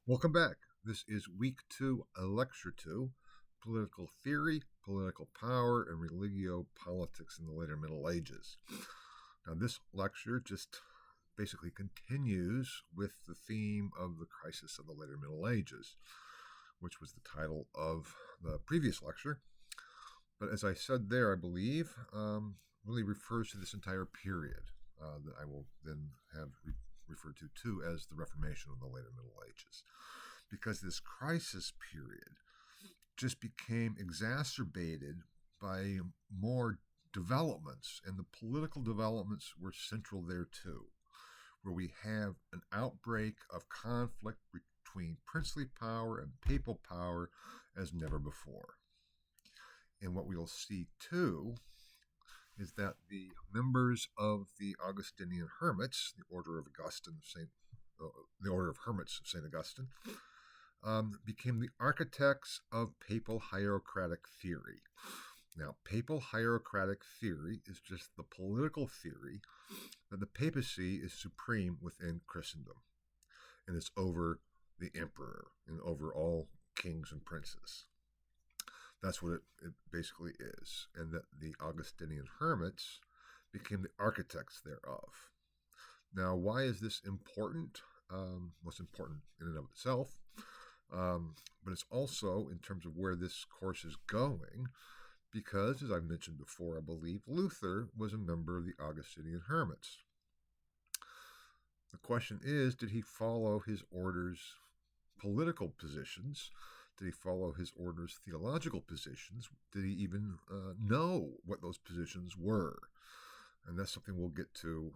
Welcome back. This is week 2, lecture 2, Political Theory, Political Power, and Religio Politics in the Later Middle Ages. Now, this lecture just basically continues with the theme of the crisis of the later Middle Ages, which was the title of the previous lecture. But as I said there, I believe, really refers to this entire period that I will then have referred to too as the Reformation of the later Middle Ages. Because this crisis period just became exacerbated by more developments, and the political developments were central there too, where we have an outbreak of conflict between princely power and papal power as never before. And what we'll see too is that the members of the Augustinian Hermits, the Order of the Order of Hermits of St. Augustine, became the architects of papal hierocratic theory. Now, papal hierocratic theory is just the political theory that the papacy is supreme within Christendom, and it's over the emperor and over all kings and princes. That's what it basically is, and that the Augustinian hermits became the architects thereof. Now, why is this important? It's important in and of itself, but it's also in terms of where this course is going, because, as I've mentioned before, I believe Luther was a member of the Augustinian hermits. The question is, did he follow his order's political positions? Did he follow his order's theological positions? Did he even know what those positions were? And that's something we'll get to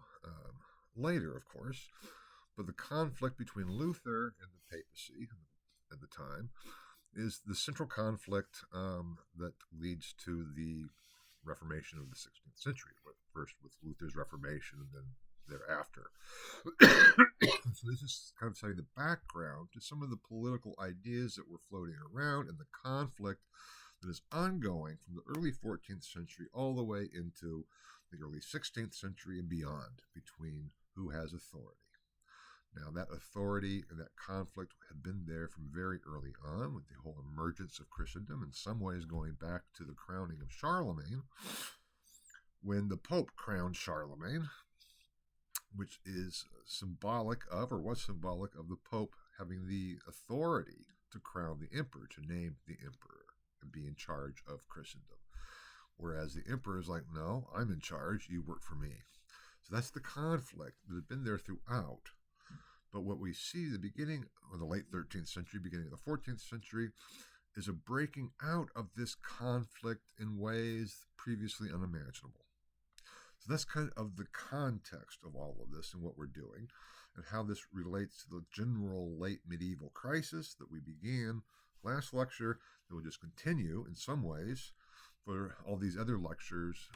later, of course. But the conflict between Luther and the papacy at the time is the central conflict that leads to the Reformation of the 16th century, first with Luther's Reformation and then thereafter. So this is kind of setting the background to some of the political ideas that were floating around and the conflict that is ongoing from the early 14th century all the way into the early 16th century and beyond between who has authority. Now, that authority and that conflict had been there from very early on with the whole emergence of Christendom, in some ways going back to the crowning of Charlemagne, when the Pope crowned Charlemagne, which is symbolic of, or was symbolic of, the Pope having the authority to crown the emperor, to name the emperor, and be in charge of Christendom. Whereas the emperor is like, no, I'm in charge, you work for me. So that's the conflict that had been there throughout. But what we see the beginning of the late 13th century, beginning of the 14th century, is a breaking out of this conflict in ways previously unimaginable. So that's kind of the context of all of this and what we're doing, and how this relates to the general late medieval crisis that we began last lecture, that will just continue in some ways for all these other lectures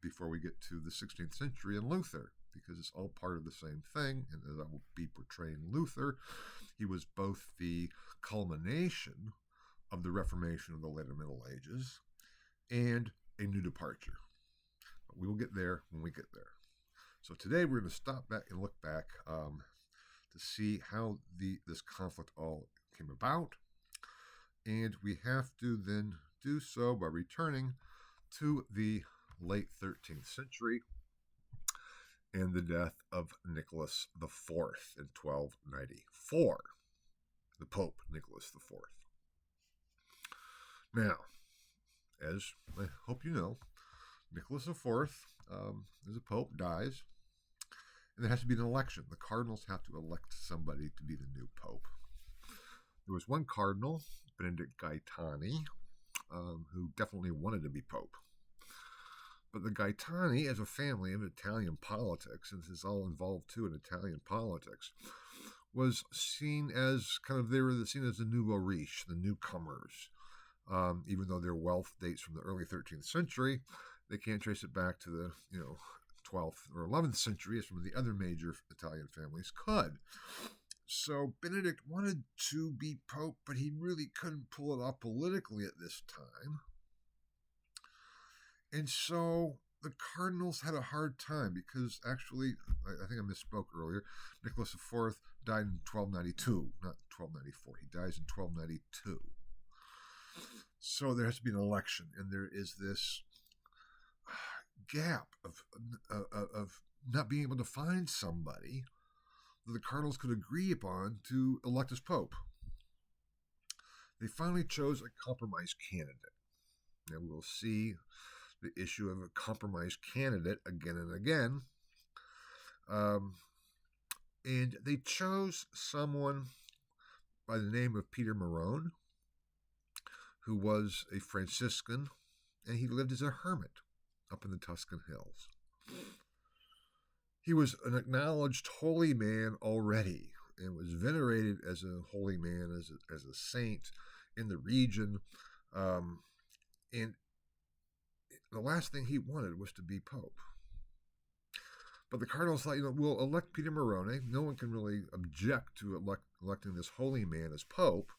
before we get to the 16th century and Luther, because it's all part of the same thing. And as I will be portraying Luther, he was both the culmination of the Reformation of the later Middle Ages and a new departure. But we will get there when we get there. So today we're going to stop back and look back to see how this conflict all came about. And we have to then do so by returning to the late 13th century and the death of Nicholas IV in 1294, the Pope Nicholas IV. Now, as I hope you know, Nicholas IV, as a pope, dies, and there has to be an election. The cardinals have to elect somebody to be the new pope. There was one cardinal, Benedict Gaetani, who definitely wanted to be pope. But the Gaetani, as a family of Italian politics, and this is all involved too in Italian politics, was seen as they were seen as the nouveau riche, the newcomers. Even though their wealth dates from the early 13th century, they can't trace it back to the 12th or 11th century, as some of the other major Italian families could. So Benedict wanted to be pope, but he really couldn't pull it off politically at this time. And so the cardinals had a hard time, because actually, I think I misspoke earlier, Nicholas IV died in 1292, not 1294. He dies in 1292. So there has to be an election, and there is this gap of not being able to find somebody that the cardinals could agree upon to elect as pope. They finally chose a compromise candidate. Now we will see the issue of a compromise candidate again and again. And they chose someone by the name of Peter Marone, who was a Franciscan, and he lived as a hermit up in the Tuscan hills. He was an acknowledged holy man already and was venerated as a holy man, as a saint in the region. And the last thing he wanted was to be pope. But the cardinals thought, we'll elect Peter Marone. No one can really object to electing this holy man as pope,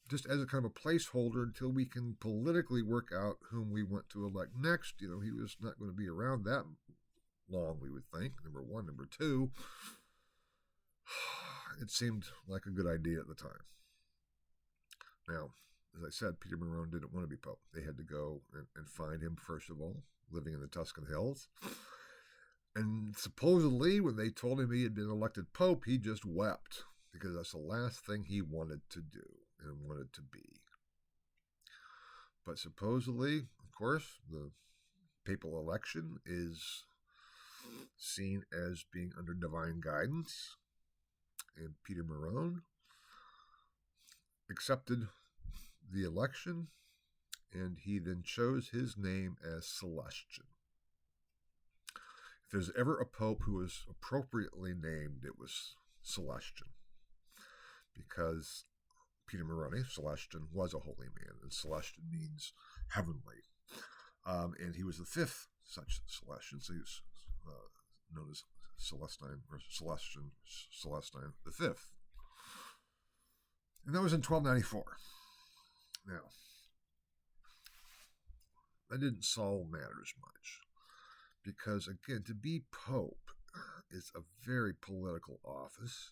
just as a kind of a placeholder until we can politically work out whom we want to elect next. He was not going to be around that long, we would think, number one. Number two, it seemed like a good idea at the time. Now, as I said, Peter Marone didn't want to be pope. They had to go and find him, first of all, living in the Tuscan hills. And supposedly, when they told him he had been elected pope, he just wept, because that's the last thing he wanted to do and wanted to be. But supposedly, of course, the papal election is seen as being under divine guidance, and Peter Marone accepted the election, and he then chose his name as Celestian. If there's ever a pope who was appropriately named, it was Celestian, because Peter Marone, Celestian, was a holy man, and Celestian means heavenly. And he was the fifth such Celestian, so he was known as Celestine, or Celestine the fifth. And that was in 1294. Now, that didn't solve matters much, because, again, to be pope is a very political office.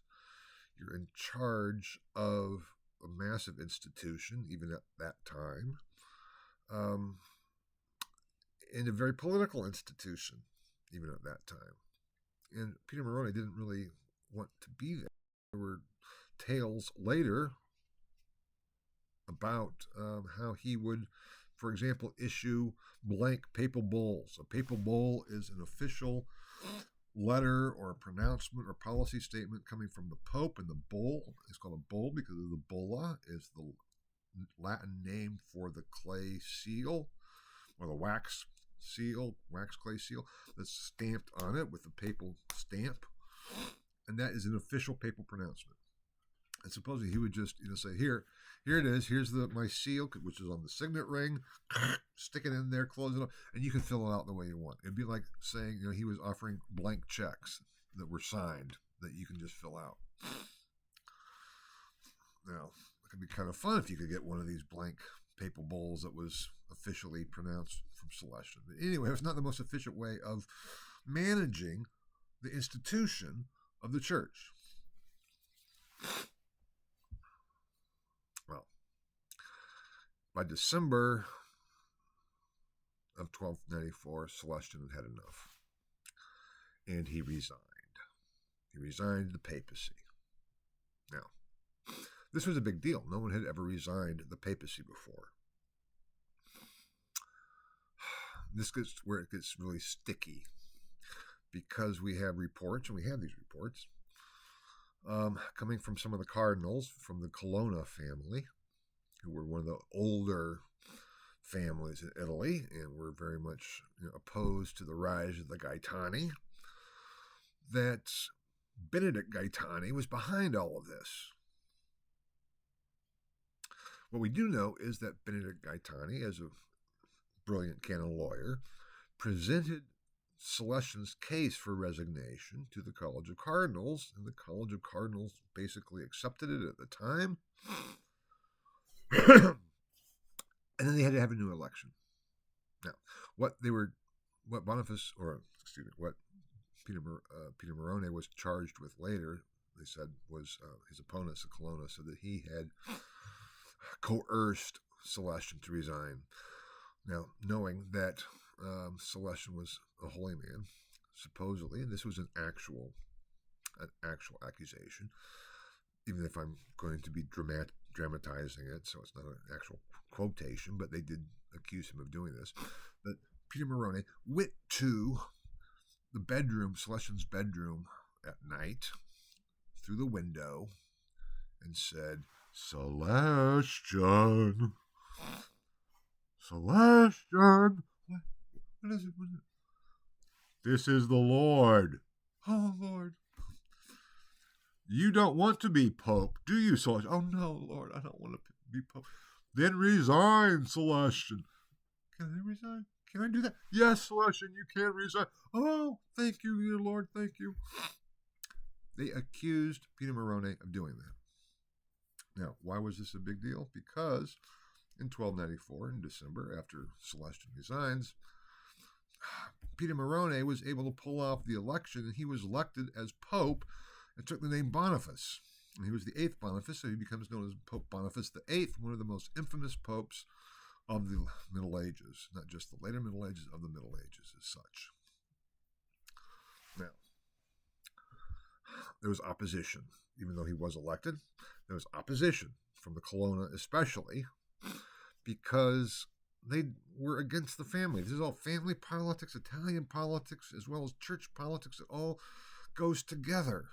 You're in charge of a massive institution, even at that time, and a very political institution, even at that time. And Peter Marone didn't really want to be there. There were tales later about how he would, for example, issue blank papal bulls. A papal bull is an official letter or a pronouncement or policy statement coming from the Pope, and the bull is called a bull because of the bulla is the Latin name for the clay seal, or the wax clay seal that's stamped on it with the papal stamp, and that is an official papal pronouncement. And supposedly he would just say, here it is, here's my seal, which is on the signet ring, stick it in there, close it up, and you can fill it out the way you want. It'd be like saying, he was offering blank checks that were signed that you can just fill out. Now, it could be kind of fun if you could get one of these blank papal bulls that was officially pronounced from Celestian. But anyway, it's not the most efficient way of managing the institution of the church. Well, by December of 1294, Celestian had enough, and he resigned. He resigned the papacy. Now, this was a big deal. No one had ever resigned the papacy before. This gets where it gets really sticky, because we have reports, and we have these reports, coming from some of the cardinals from the Colonna family, who were one of the older families in Italy and were very much opposed to the rise of the Gaetani, that Benedict Gaetani was behind all of this. What we do know is that Benedict Gaetani, as a brilliant canon lawyer, presented Celestian's case for resignation to the College of Cardinals, and the College of Cardinals basically accepted it at the time. And then they had to have a new election. Now, what Peter Marone was charged with later, they said, was his opponents, the Colonna, said that he had coerced Celestion to resign. Now, knowing that Celestion was a holy man, supposedly, and this was an actual accusation, even if I'm going to be dramatizing it, so it's not an actual quotation, but they did accuse him of doing this, that Peter Morone went to the bedroom, Celestion's bedroom, at night, through the window, and said, Celestion, Celestion, what is it? This is the Lord. Oh, Lord. You don't want to be Pope, do you, Celestion? Oh, no, Lord, I don't want to be Pope. Then resign, Celestion. Can I resign? Can I do that? Yes, Celestion, you can resign. Oh, thank you, dear Lord, thank you. They accused Peter Morone of doing that. Now, why was this a big deal? Because in 1294, in December, after Celestion resigns, Peter Morone was able to pull off the election, and he was elected as Pope and took the name Boniface. And he was the 8th Boniface, so he becomes known as Pope Boniface VIII, one of the most infamous popes of the Middle Ages, not just the later Middle Ages, of the Middle Ages as such. Now, there was opposition. Even though he was elected, there was opposition from the Colonna especially, because they were against the family. This is all family politics, Italian politics, as well as church politics. It all goes together.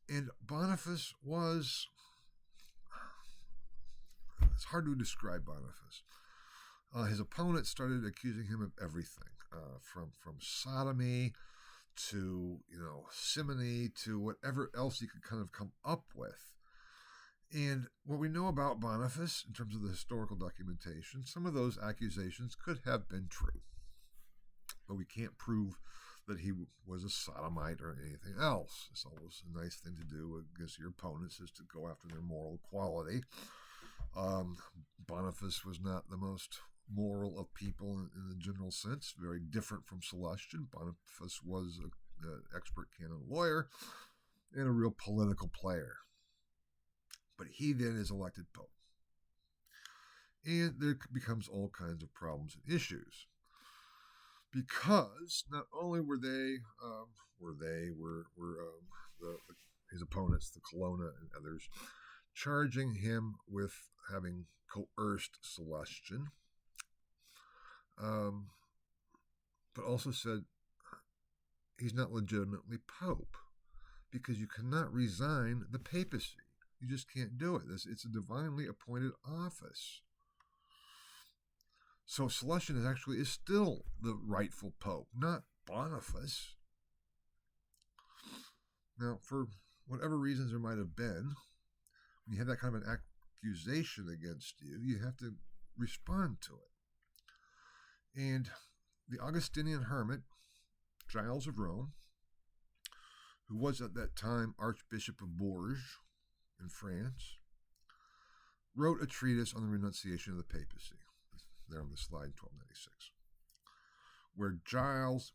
And Boniface was... It's hard to describe Boniface. His opponents started accusing him of everything, from sodomy to, simony to whatever else he could kind of come up with. And what we know about Boniface, in terms of the historical documentation, some of those accusations could have been true. But we can't prove that he was a sodomite or anything else. It's always a nice thing to do against your opponents, is to go after their moral quality. Boniface was not the most moral of people in the general sense, very different from Celestion. Boniface was an expert canon lawyer and a real political player. But he then is elected Pope. And there becomes all kinds of problems and issues. Because not only were his opponents, the Colonna and others, charging him with having coerced Celestion, but also said he's not legitimately Pope, because you cannot resign the papacy. You just can't do it. It's a divinely appointed office. So Celestion is still the rightful Pope, not Boniface. Now, for whatever reasons there might have been, when you have that kind of an accusation against you, you have to respond to it. And the Augustinian hermit, Giles of Rome, who was at that time Archbishop of Bourges in France, wrote a treatise on the renunciation of the papacy, there on the slide, 1296, where Giles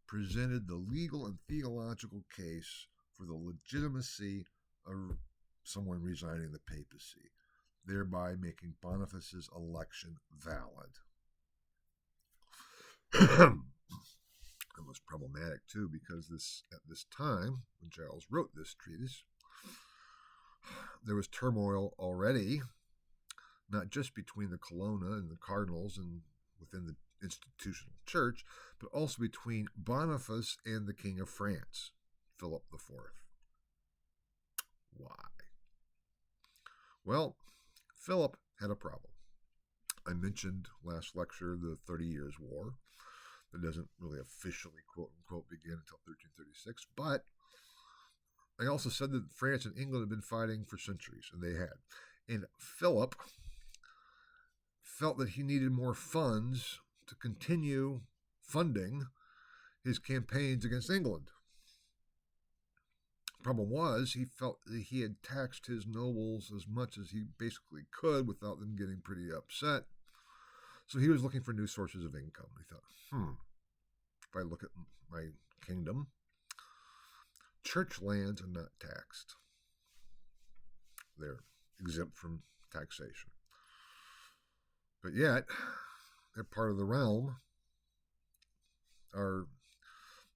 presented the legal and theological case for the legitimacy of someone resigning the papacy, thereby making Boniface's election valid. It was problematic too, because at this time, when Giles wrote this treatise, there was turmoil already, not just between the Colonna and the cardinals and within the institutional church, but also between Boniface and the King of France, Philip IV. Why? Well, Philip had a problem. I mentioned last lecture the 30 Years' War. That doesn't really officially, quote-unquote, begin until 1336, but I also said that France and England had been fighting for centuries, and they had. And Philip felt that he needed more funds to continue funding his campaigns against England. The problem was, he felt that he had taxed his nobles as much as he basically could without them getting pretty upset. So he was looking for new sources of income. He thought, if I look at my kingdom, church lands are not taxed. They're exempt from taxation. But yet, they're part of the realm. Our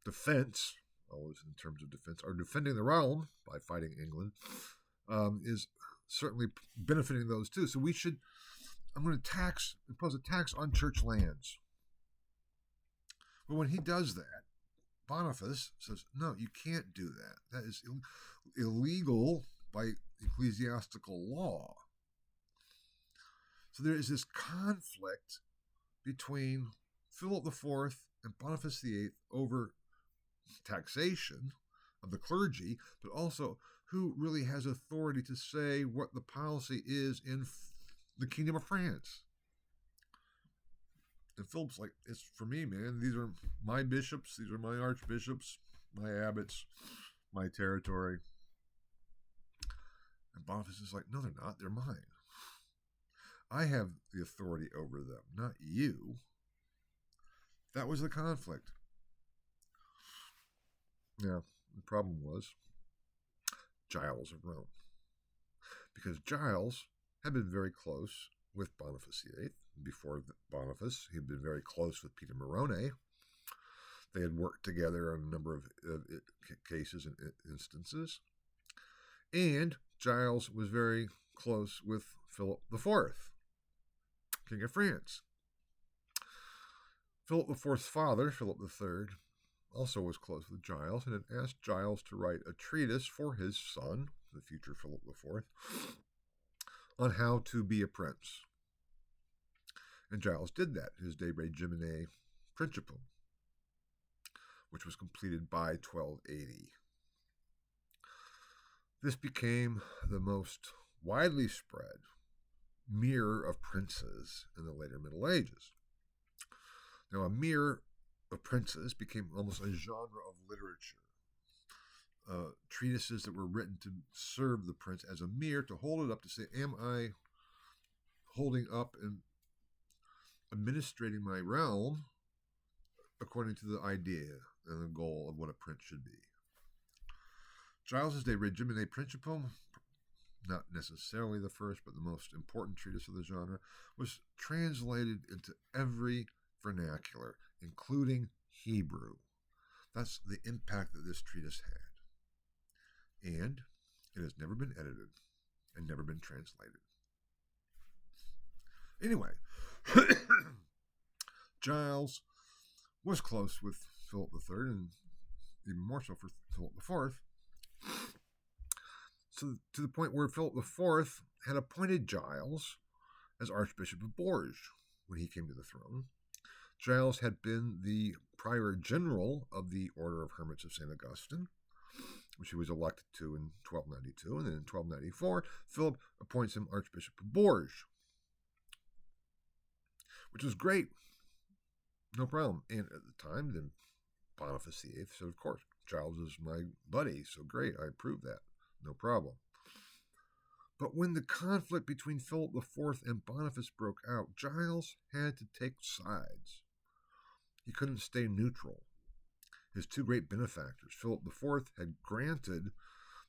defense, always in terms of defense, our defending the realm by fighting England is certainly benefiting those too. So I'm going to impose a tax on church lands. But when he does that, Boniface says, no, you can't do that. That is illegal by ecclesiastical law. So there is this conflict between Philip IV and Boniface VIII over taxation of the clergy, but also who really has authority to say what the policy is in the Kingdom of France. And Philip's like, it's for me, man. These are my bishops. These are my archbishops, my abbots, my territory. And Boniface is like, no, they're not. They're mine. I have the authority over them, not you. That was the conflict. Yeah, the problem was Giles of Rome. Because Giles had been very close with Boniface VIII. Before Boniface, he had been very close with Peter Morone. They had worked together on a number of cases and instances. And Giles was very close with Philip IV, King of France. Philip IV's father, Philip III, also was close with Giles and had asked Giles to write a treatise for his son, the future Philip IV, on how to be a prince. And Giles did that, his De Regimine Principum, which was completed by 1280. This became the most widely spread mirror of princes in the later Middle Ages. Now, a mirror of princes became almost a genre of literature. Treatises that were written to serve the prince as a mirror, to hold it up to say, am I holding up and administrating my realm according to the idea and the goal of what a prince should be. Giles' De Regimine Principum, not necessarily the first, but the most important treatise of the genre, was translated into every vernacular, including Hebrew. That's the impact that this treatise had. And it has never been edited and never been translated. Anyway, Giles was close with Philip III, and even more so for Philip IV. So to the point where Philip IV had appointed Giles as Archbishop of Bourges when he came to the throne. Giles had been the Prior General of the Order of Hermits of St. Augustine, which he was elected to in 1292, and then in 1294, Philip appoints him Archbishop of Bourges, which was great. No problem. And at the time, then Boniface VIII said, of course, Giles is my buddy, so great, I approve that. No problem. But when the conflict between Philip IV and Boniface broke out, Giles had to take sides. He couldn't stay neutral. His two great benefactors, Philip IV had granted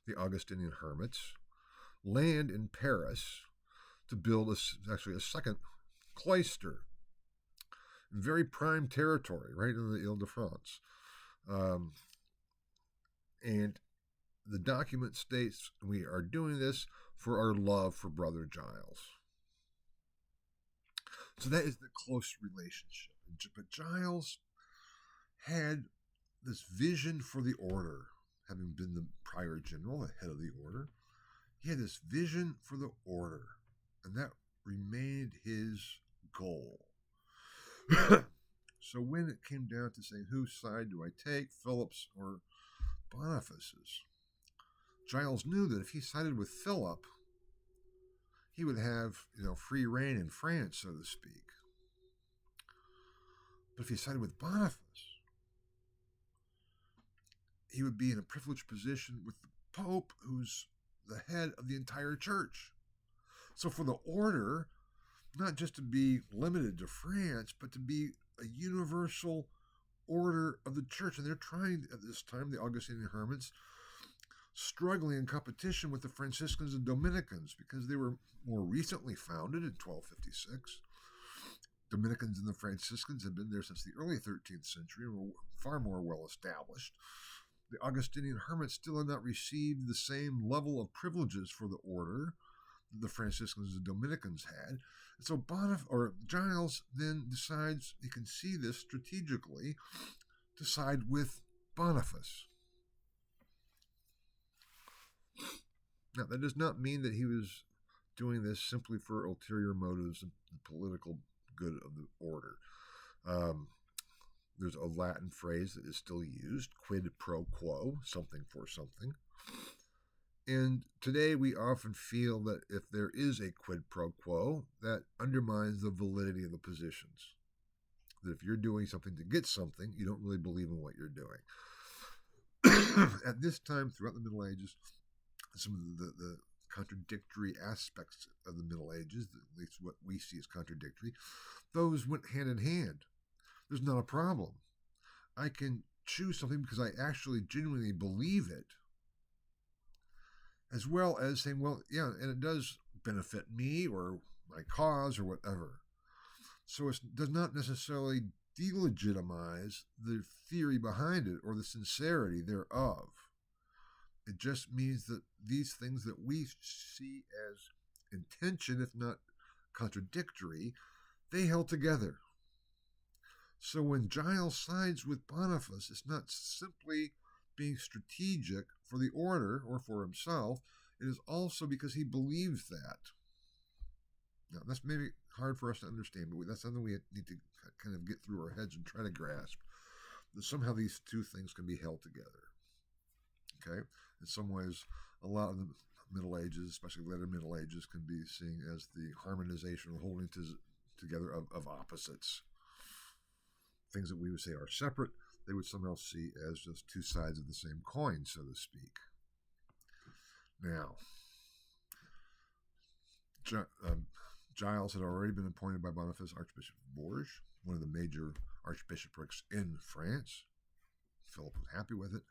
the Augustinian hermits land in Paris to build a second cloister in very prime territory, right in the Ile-de-France. And the document states, we are doing this for our love for Brother Giles. So that is the close relationship. But Giles had this vision for the order, having been the prior general, the head of the order. He had this vision for the order, and that remained his goal. So when it came down to saying, whose side do I take, Philip's or Boniface's, Giles knew that if he sided with Philip, he would have, free reign in France, so to speak. But if he sided with Boniface, he would be in a privileged position with the Pope, who's the head of the entire church. So for the order, not just to be limited to France, but to be a universal order of the church. And they're trying, at this time, the Augustinian hermits, struggling in competition with the Franciscans and Dominicans because they were more recently founded in 1256. Dominicans and the Franciscans had been there since the early 13th century and were far more well established. The Augustinian hermits still had not received the same level of privileges for the order that the Franciscans and Dominicans had. And so Giles then decides he can see this strategically to side with Boniface. Now, that does not mean that he was doing this simply for ulterior motives and political good of the order. There's a Latin phrase that is still used, quid pro quo, something for something. And today we often feel that if there is a quid pro quo, that undermines the validity of the positions. That if you're doing something to get something, you don't really believe in what you're doing. At this time, throughout the Middle Ages, some of the contradictory aspects of the Middle Ages, at least what we see as contradictory, those went hand in hand. There's not a problem. I can choose something because I actually genuinely believe it, as well as saying, well, yeah, and it does benefit me or my cause or whatever. So it does not necessarily delegitimize the theory behind it or the sincerity thereof. It just means that these things that we see as in tension, if not contradictory, they held together. So when Giles sides with Boniface, it's not simply being strategic for the order or for himself. It is also because he believes that. Now, that's maybe hard for us to understand, but that's something we need to kind of get through our heads and try to grasp. That somehow these two things can be held together. Okay? In some ways, a lot of the Middle Ages, especially later Middle Ages, can be seen as the harmonization or holding together of opposites. Things that we would say are separate, they would somehow see as just two sides of the same coin, so to speak. Now, Giles had already been appointed by Boniface Archbishop of Bourges, one of the major archbishoprics in France. Philip was happy with it.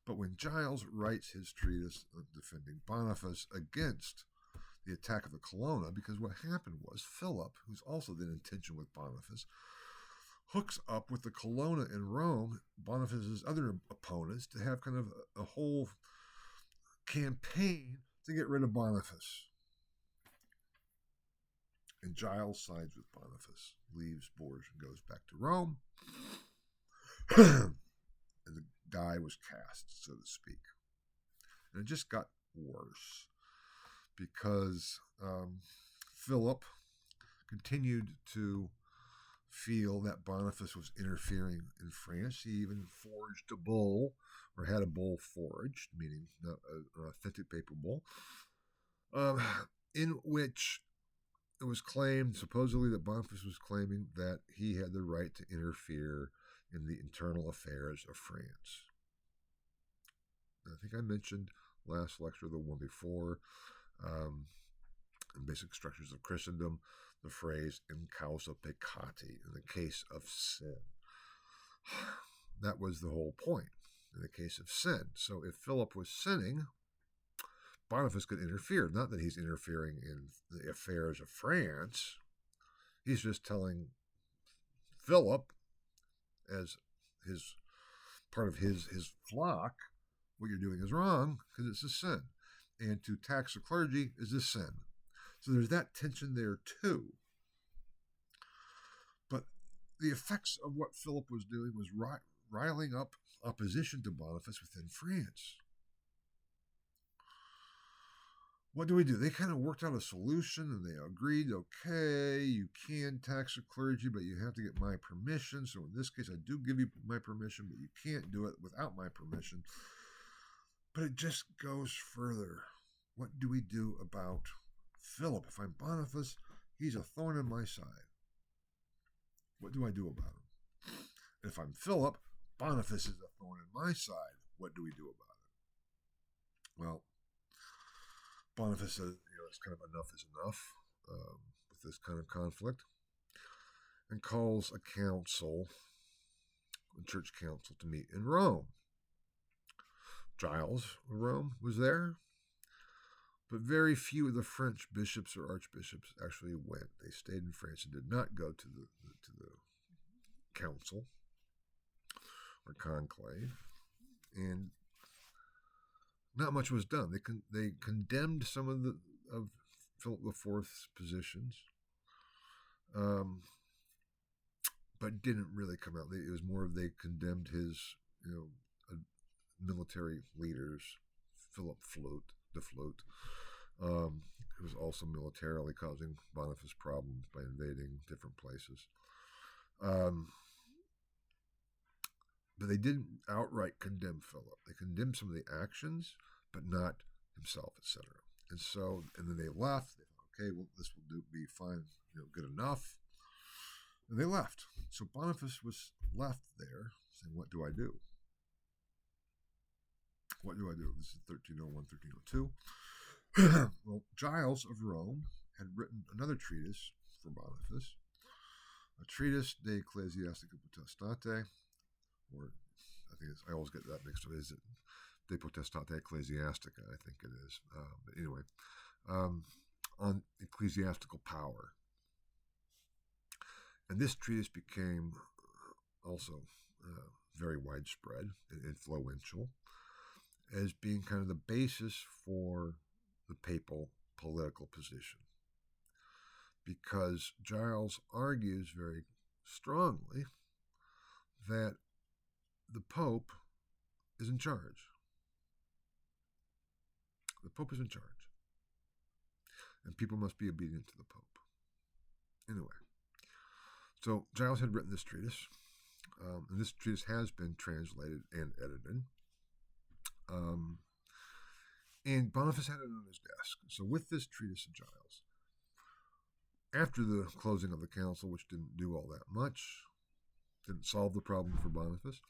But when Giles writes his treatise defending Boniface against the attack of the Colonna, because what happened was Philip, who's also then in tension with Boniface, hooks up with the Colonna in Rome, Boniface's other opponents, to have kind of a whole campaign to get rid of Boniface. And Giles sides with Boniface, leaves Bourges and goes back to Rome. And the die was cast, so to speak. And it just got worse because Philip continued to feel that Boniface was interfering in France. He even forged a bull, or had a bull forged, meaning not an authentic papal bull, in which it was claimed, supposedly, that Boniface was claiming that he had the right to interfere in the internal affairs of France. I think I mentioned last lecture, the one before, in Basic Structures of Christendom, the phrase in causa peccati, in the case of sin. That was the whole point, in the case of sin. So if Philip was sinning, Boniface could interfere. Not that he's interfering in the affairs of France. He's just telling Philip, as his part of his flock, what you're doing is wrong because it's a sin. And to tax the clergy is a sin. So there's that tension there too. But the effects of what Philip was doing was riling up opposition to Boniface within France. What do we do? They kind of worked out a solution and they agreed, okay, you can tax the clergy, but you have to get my permission. So in this case, I do give you my permission, but you can't do it without my permission. But it just goes further. What do we do about Philip? If I'm Boniface, he's a thorn in my side. What do I do about him? If I'm Philip, Boniface is a thorn in my side. What do we do about it? Well, Boniface says, it's kind of enough is enough with this kind of conflict, and calls a council, a church council, to meet in Rome. Giles of Rome was there, but very few of the French bishops or archbishops actually went. They stayed in France and did not go to the council or conclave, and not much was done. They condemned some of Philip IV's positions, but didn't really come out. It was more of they condemned his military leaders, Philip the Flute, who was also militarily causing Boniface problems by invading different places. But they didn't outright condemn Philip. They condemned some of the actions, but not himself, etc. And then they left. They thought, okay, well, this will be fine, good enough. And they left. So Boniface was left there saying, what do I do? What do I do? This is 1301, 1302. Well, Giles of Rome had written another treatise for Boniface, a treatise De Ecclesiastica Potestate, or I always get that mixed up. Is it De Potestate Ecclesiastica? I think it is. But anyway, on ecclesiastical power. And this treatise became also very widespread and influential as being kind of the basis for the papal political position. Because Giles argues very strongly that the Pope is in charge. The Pope is in charge. And people must be obedient to the Pope. Anyway, so Giles had written this treatise. And this treatise has been translated and edited. And Boniface had it on his desk. So with this treatise of Giles, after the closing of the council, which didn't do all that much, didn't solve the problem for Boniface,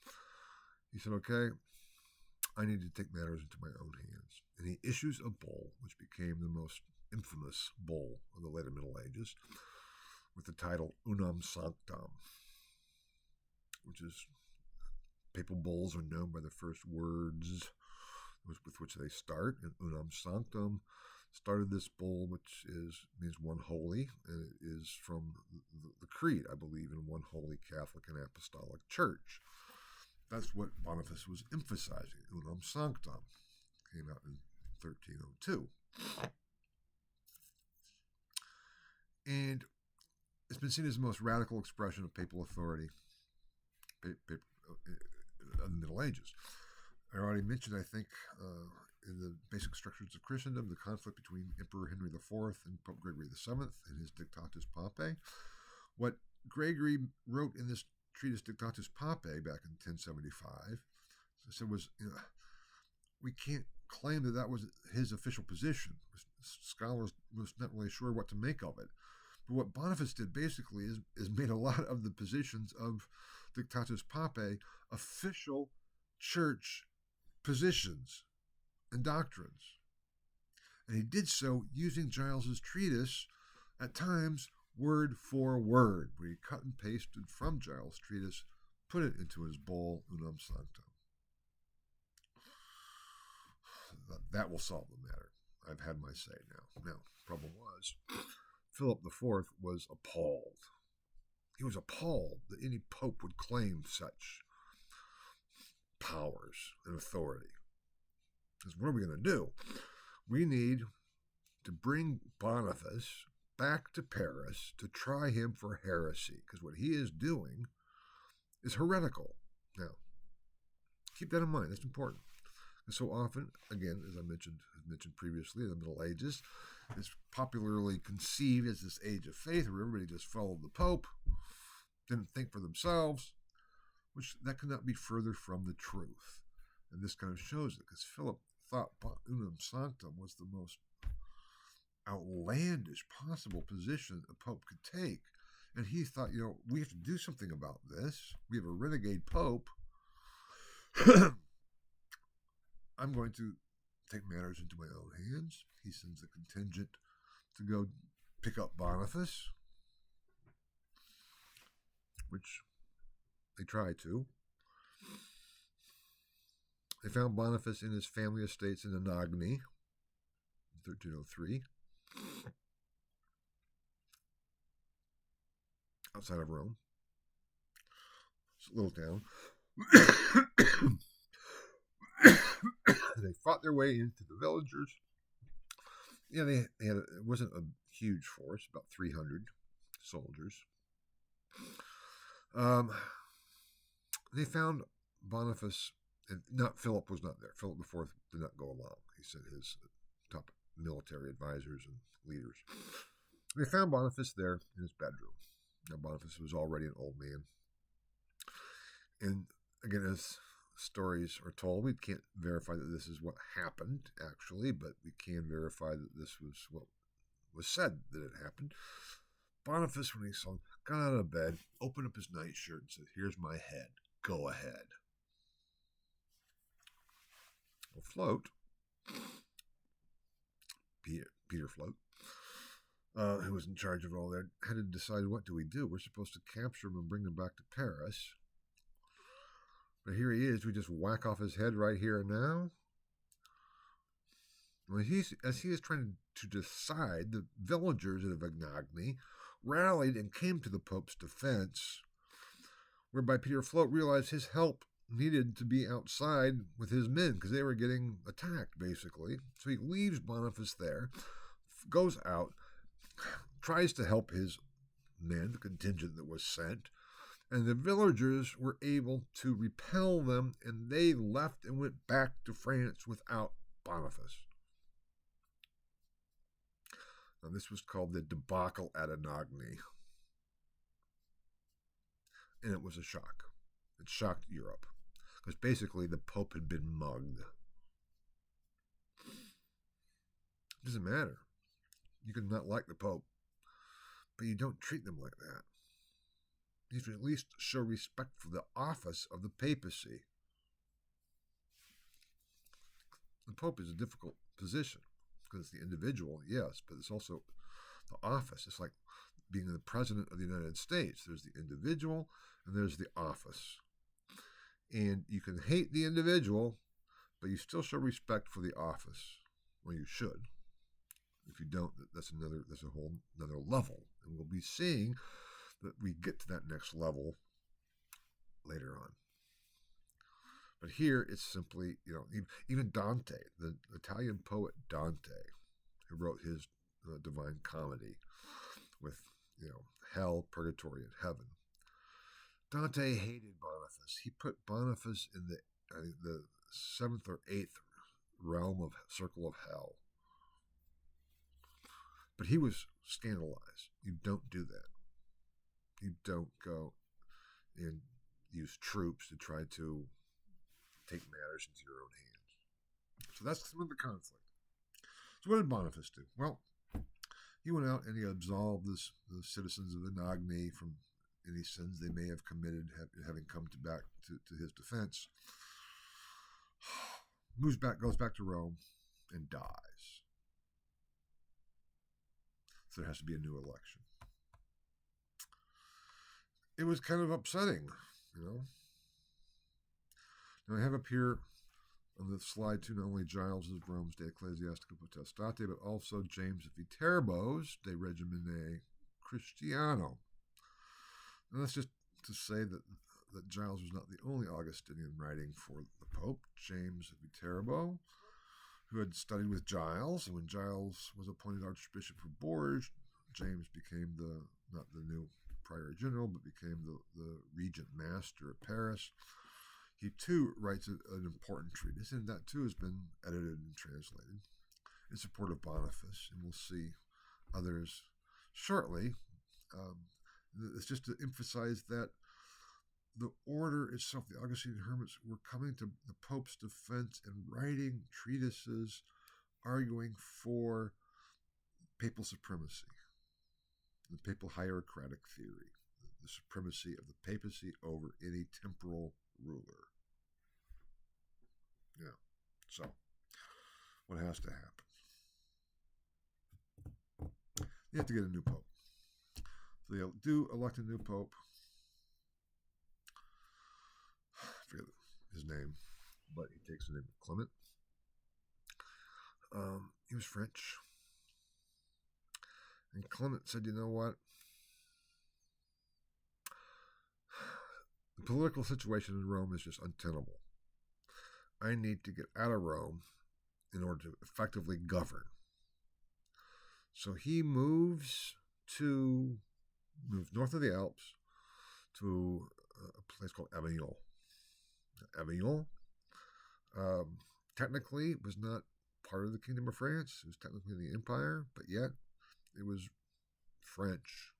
he said, okay, I need to take matters into my own hands. And he issues a bull, which became the most infamous bull of the later Middle Ages, with the title Unam Sanctam, which is, papal bulls are known by the first words with which they start, and Unam Sanctam started this bull, which means one holy, and it is from the creed, I believe, in one holy Catholic and Apostolic Church. That's what Boniface was emphasizing. Unam Sanctam came out in 1302. And it's been seen as the most radical expression of papal authority of the Middle Ages. I already mentioned, I think, in the basic structures of Christendom, the conflict between Emperor Henry IV and Pope Gregory VII and his Dictatus Papae. What Gregory wrote in this treatise Dictatus Papae back in 1075 said was, we can't claim that was his official position. Scholars was not really sure what to make of it. But what Boniface did basically is made a lot of the positions of Dictatus Papae official church positions and doctrines. And he did so using Giles's treatise, at times word for word, where he cut and pasted from Giles' treatise, put it into his bull, Unam Sanctam. That will solve the matter. I've had my say now. Now, the problem was, Philip IV was appalled. He was appalled that any pope would claim such powers and authority. Because what are we going to do? We need to bring Boniface back to Paris to try him for heresy, because what he is doing is heretical. Now, keep that in mind. That's important. And so often, again, as I mentioned previously, in the Middle Ages, it's popularly conceived as this age of faith where everybody just followed the Pope, didn't think for themselves, which that could not be further from the truth. And this kind of shows it, because Philip thought Unam Sanctam was the most outlandish possible position a pope could take. And he thought, we have to do something about this. We have a renegade pope. I'm going to take matters into my own hands. He sends a contingent to go pick up Boniface, which they try to. They found Boniface in his family estates in Anagni, 1303, outside of Rome. It's a little town. They fought their way into the villagers. Yeah, they had it wasn't a huge force, about 300 soldiers. They found Boniface, and not Philip was not there. Philip IV did not go along. He sent his top military advisors and leaders. They found Boniface there in his bedroom. Now, Boniface was already an old man. And again, as stories are told, we can't verify that this is what happened, actually, but we can verify that this was what was said that it happened. Boniface, when he saw him, got out of bed, opened up his nightshirt, and said, "Here's my head. Go ahead." Well, Float, Peter Float, who was in charge of all that, had to decide, what do we do? We're supposed to capture him and bring him back to Paris. But here he is. We just whack off his head right here and now. Well, as he is trying to decide, the villagers of Anagni rallied and came to the Pope's defense, whereby Peter Float realized his help needed to be outside with his men because they were getting attacked, basically. So he leaves Boniface there, goes out, tries to help his men, the contingent that was sent, and the villagers were able to repel them, and they left and went back to France without Boniface. Now, this was called the debacle at Anagni, and it was a shock. It shocked Europe, because basically the Pope had been mugged. It doesn't matter. You can not like the Pope, but you don't treat them like that. You should at least show respect for the office of the papacy. The Pope is a difficult position because it's the individual, yes, but it's also the office. It's like being the President of the United States. There's the individual and there's the office. And you can hate the individual, but you still show respect for the office. Well, you should. If you don't, that's a whole another level. And we'll be seeing that we get to that next level later on. But here it's simply, even Dante, the Italian poet Dante, who wrote his Divine Comedy with, hell, purgatory, and heaven. Dante hated Boniface. He put Boniface in the 7th or 8th realm of circle of hell. But he was scandalized. You don't do that. You don't go and use troops to try to take matters into your own hands. So that's some of the conflict. So what did Boniface do? Well, he went out and he absolved the citizens of Anagni from any sins they may have committed, having come back to his defense. Goes back to Rome, and dies. So there has to be a new election. It was kind of upsetting, Now I have up here on the slide too, not only Giles' Rome's De Ecclesiastico Potestate, but also James Viterbo's De Regimine Christiano. And that's just to say that Giles was not the only Augustinian writing for the Pope. James Viterbo, who had studied with Giles, and when Giles was appointed Archbishop for Bourges, James became not the new Prior General, but became the Regent Master of Paris. He too writes an important treatise, and that too has been edited and translated in support of Boniface, and we'll see others shortly. It's just to emphasize that the order itself, the Augustine hermits, were coming to the Pope's defense and writing treatises arguing for papal supremacy, the papal hierocratic theory, the supremacy of the papacy over any temporal ruler. Yeah. So, what has to happen? You have to get a new pope. So they do elect a new pope. I forget his name. but he takes the name of Clement. He was French. And Clement said, you know what? The political situation in Rome is just untenable. I need to get out of Rome in order to effectively govern. So he moves north of the Alps to a place called Avignon. Avignon technically was not part of the Kingdom of France. It was technically the Empire, but yet it was French.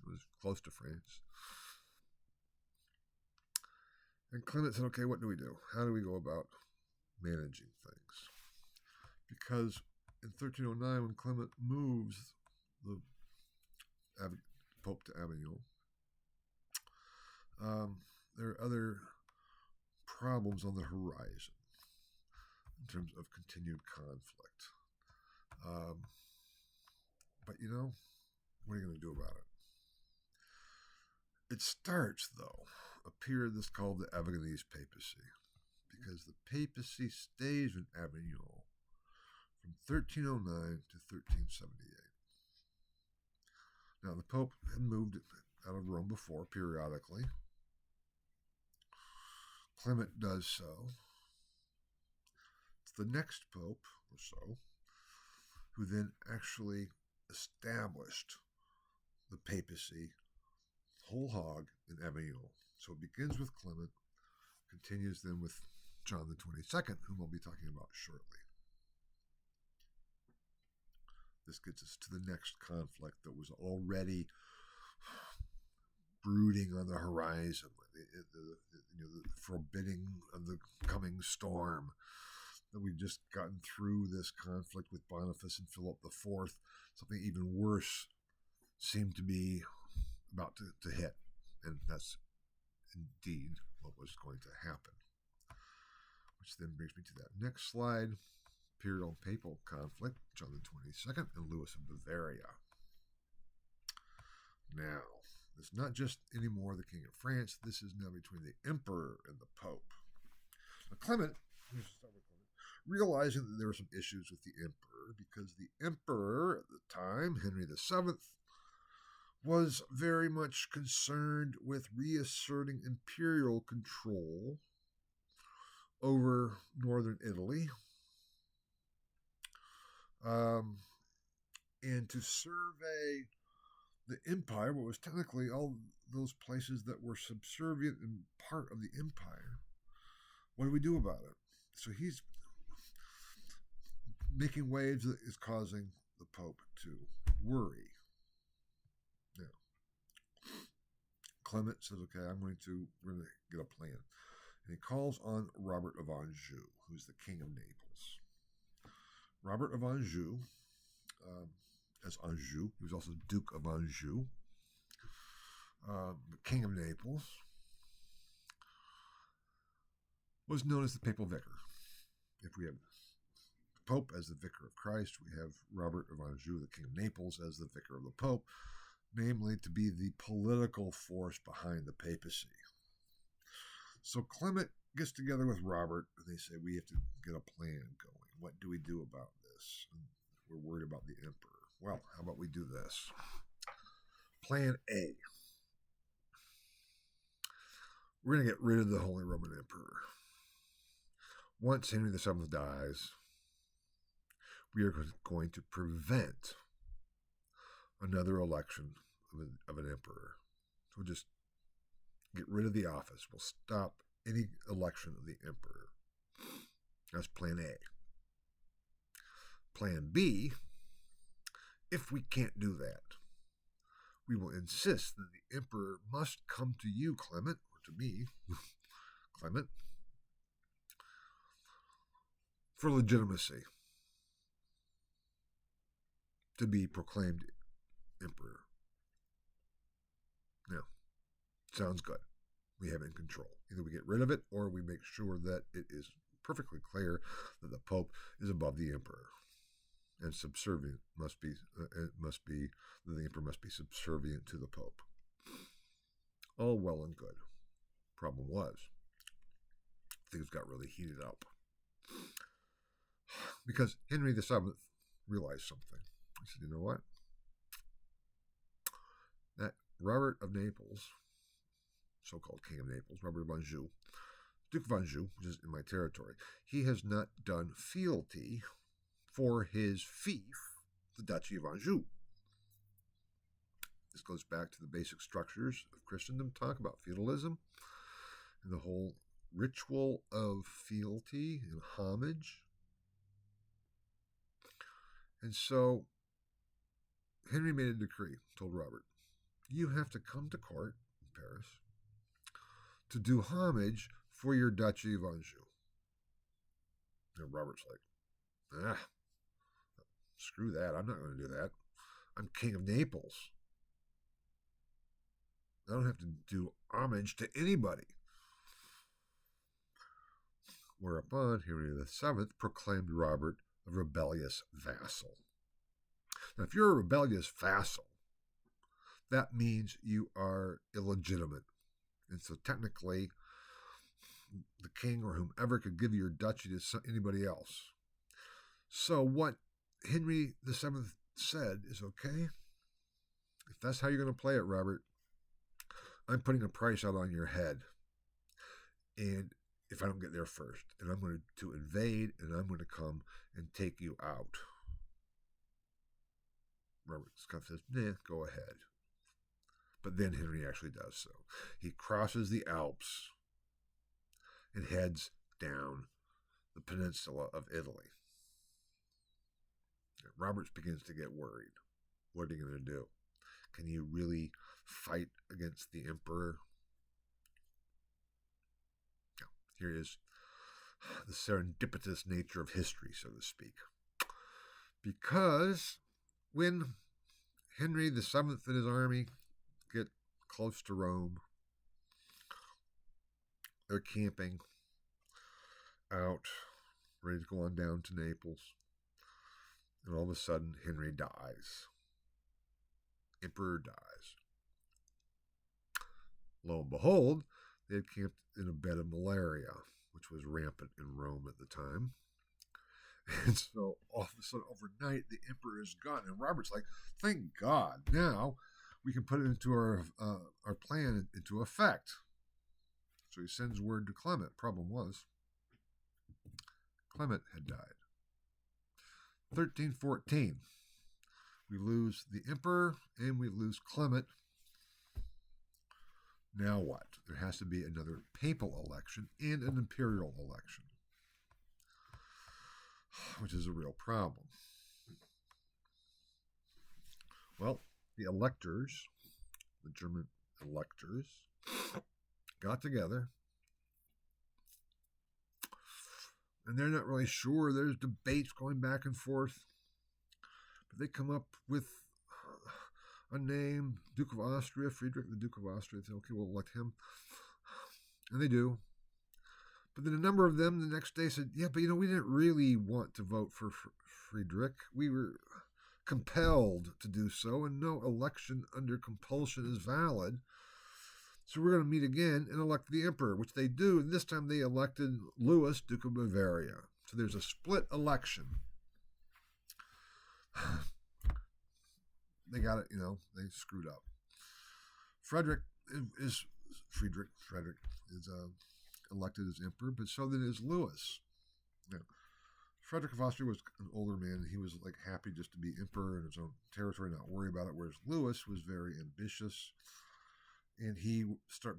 It was close to France. And Clement said, okay, what do we do? How do we go about managing things? Because in 1309, when Clement moves the Pope to Avignon, there are other problems on the horizon in terms of continued conflict. But you know, what are you going to do about it? It starts, though, a period that's called the Avignonese papacy, because the papacy stays in Avignon from 1309 to 1378. Now, the Pope had moved out of Rome before, periodically. Clement does so. It's the next Pope, or so, who then actually established the papacy whole hog in Avignon. So it begins with Clement, continues then with John the 22nd, whom we'll be talking about shortly. This gets us to the next conflict that was already brooding on the horizon, the forbidding of the coming storm. That we've just gotten through this conflict with Boniface and Philip IV. Something even worse seemed to be about to hit, and that's indeed what was going to happen. Which then brings me to that next slide. Imperial-papal conflict, John the 22nd and Louis of Bavaria. Now, it's not just anymore the King of France. This is now between the Emperor and the Pope. Now, Clement, realizing that there were some issues with the Emperor, because the Emperor at the time, Henry VII, was very much concerned with reasserting imperial control over northern Italy, and to survey the empire, what was technically all those places that were subservient and part of the empire. What do we do about it? So he's making waves that is causing the Pope to worry. Now, Clement says, okay, we're going to get a plan. And he calls on Robert of Anjou, who's the King of Naples. Robert of Anjou, as Anjou, he was also Duke of Anjou, King of Naples, was known as the Papal Vicar. If we have the Pope as the Vicar of Christ, we have Robert of Anjou, the King of Naples, as the Vicar of the Pope, namely to be the political force behind the papacy. So Clement gets together with Robert, and they say, we have to get a plan going. What do we do about this? And we're worried about the emperor. Well, how about we do this? Plan A. We're going to get rid of the Holy Roman Emperor. Once Henry VII dies, we are going to prevent another election of an emperor. So we'll just get rid of the office. We'll stop any election of the emperor. That's plan A. Plan B, if we can't do that, we will insist that the emperor must come to you, Clement, or to me, Clement, for legitimacy to be proclaimed emperor. Now, sounds good. We have it in control. Either we get rid of it or we make sure that it is perfectly clear that the Pope is above the emperor. And subservient the emperor must be subservient to the Pope. All well and good. Problem was, things got really heated up. Because Henry VII realized something. He said, you know what? That Robert of Naples, so-called King of Naples, Robert of Anjou, Duke of Anjou, which is in my territory, he has not done fealty for his fief, the Duchy of Anjou. This goes back to the basic structures of Christendom, talk about feudalism and the whole ritual of fealty and homage. And so Henry made a decree, told Robert, you have to come to court in Paris to do homage for your Duchy of Anjou. And Robert's like, screw that. I'm not going to do that. I'm King of Naples. I don't have to do homage to anybody. Whereupon Henry VII proclaimed Robert a rebellious vassal. Now, if you're a rebellious vassal, that means you are illegitimate. And so technically, the king or whomever could give your duchy to anybody else. So what Henry VII said is, okay, if that's how you're going to play it, Robert, I'm putting a price out on your head. And if I don't get there first, and I'm going to invade, and I'm going to come and take you out. Robert Scott says, nah, go ahead. But then Henry actually does so. He crosses the Alps and heads down the peninsula of Italy. Robert begins to get worried. What are you going to do? Can you really fight against the emperor? Now, here is the serendipitous nature of history, so to speak. Because when Henry VII and his army get close to Rome, they're camping out, ready to go on down to Naples. And all of a sudden, Henry dies. Emperor dies. Lo and behold, they had camped in a bed of malaria, which was rampant in Rome at the time. And so all of a sudden, overnight, the emperor is gone. And Robert's like, thank God, now we can put it into our plan into effect. So he sends word to Clement. Problem was, Clement had died. 1314. We lose the emperor and we lose Clement. Now what? There has to be another papal election and an imperial election, which is a real problem. Well, the electors, the German electors, got together, and they're not really sure. There's debates going back and forth, but they come up with a name, Duke of Austria, Friedrich, the Duke of Austria. They say, okay, we'll elect him. And they do. But then a number of them the next day said, yeah, but we didn't really want to vote for Friedrich. We were compelled to do so, and no election under compulsion is valid. So we're going to meet again and elect the emperor, which they do. And this time they elected Louis, Duke of Bavaria. So there's a split election. They got it, they screwed up. Frederick is elected as emperor, but so then is Louis. Now, Frederick of Austria was an older man, and he was happy just to be emperor in his own territory, not worry about it, whereas Louis was very ambitious, and he